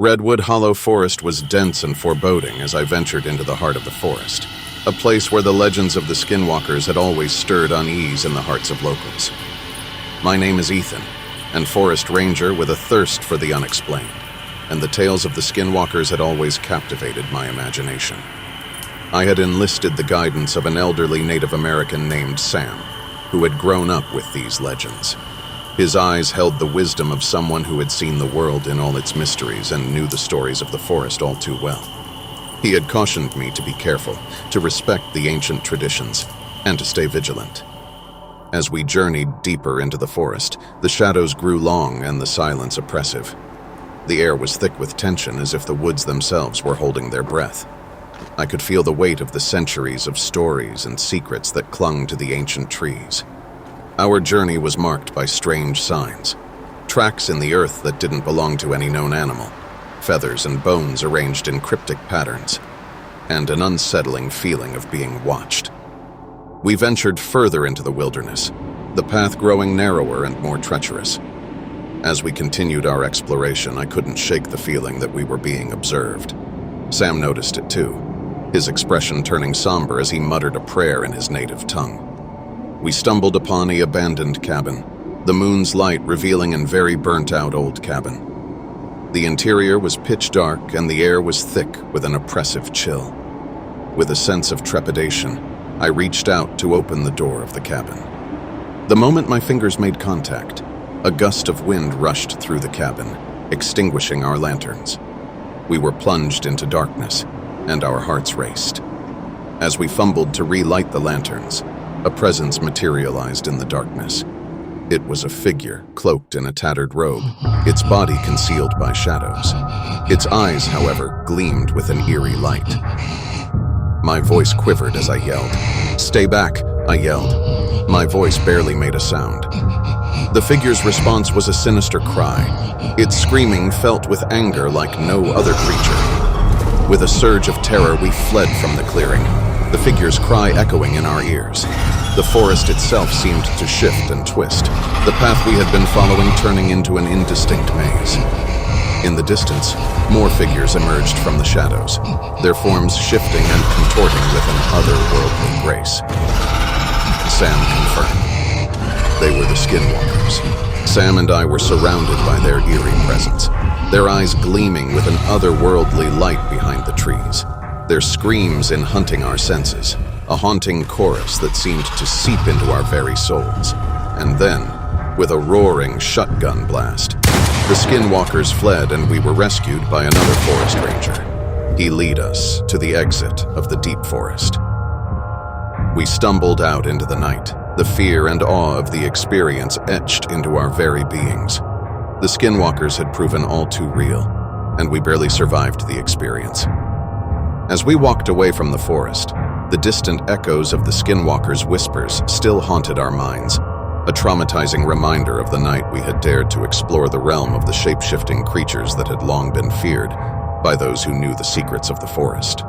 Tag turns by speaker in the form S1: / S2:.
S1: Redwood Hollow Forest was dense and foreboding as I ventured into the heart of the forest, a place where the legends of the Skinwalkers had always stirred unease in the hearts of locals. My name is Ethan, and forest ranger with a thirst for the unexplained, and the tales of the Skinwalkers had always captivated my imagination. I had enlisted the guidance of an elderly Native American named Sam, who had grown up with these legends. His eyes held the wisdom of someone who had seen the world in all its mysteries and knew the stories of the forest all too well. He had cautioned me to be careful, to respect the ancient traditions, and to stay vigilant. As we journeyed deeper into the forest, the shadows grew long and the silence oppressive. The air was thick with tension, as if the woods themselves were holding their breath. I could feel the weight of the centuries of stories and secrets that clung to the ancient trees. Our journey was marked by strange signs, tracks in the earth that didn't belong to any known animal, feathers and bones arranged in cryptic patterns, and an unsettling feeling of being watched. We ventured further into the wilderness, the path growing narrower and more treacherous. As we continued our exploration, I couldn't shake the feeling that we were being observed. Sam noticed it too, his expression turning somber as he muttered a prayer in his native tongue. We stumbled upon an abandoned cabin, the moon's light revealing a very burnt-out old cabin. The interior was pitch dark and the air was thick with an oppressive chill. With a sense of trepidation, I reached out to open the door of the cabin. The moment my fingers made contact, a gust of wind rushed through the cabin, extinguishing our lanterns. We were plunged into darkness, and our hearts raced. As we fumbled to relight the lanterns, a presence materialized in the darkness. It was a figure cloaked in a tattered robe, its body concealed by shadows. Its eyes, however, gleamed with an eerie light. My voice quivered as I yelled. "Stay back," I yelled. My voice barely made a sound. The figure's response was a sinister cry. Its screaming felt with anger like no other creature. With a surge of terror, we fled from the clearing, the figure's cry echoing in our ears. The forest itself seemed to shift and twist, the path we had been following turning into an indistinct maze. In the distance, more figures emerged from the shadows, their forms shifting and contorting with an otherworldly grace. Sam confirmed. They were the Skinwalkers. Sam and I were surrounded by their eerie presence, their eyes gleaming with an otherworldly light behind the trees, their screams in hunting our senses, a haunting chorus that seemed to seep into our very souls. And then, with a roaring shotgun blast, the Skinwalkers fled and we were rescued by another forest ranger. He led us to the exit of the deep forest. We stumbled out into the night, the fear and awe of the experience etched into our very beings. The Skinwalkers had proven all too real, and we barely survived the experience. As we walked away from the forest, the distant echoes of the Skinwalkers' whispers still haunted our minds, a traumatizing reminder of the night we had dared to explore the realm of the shape-shifting creatures that had long been feared by those who knew the secrets of the forest.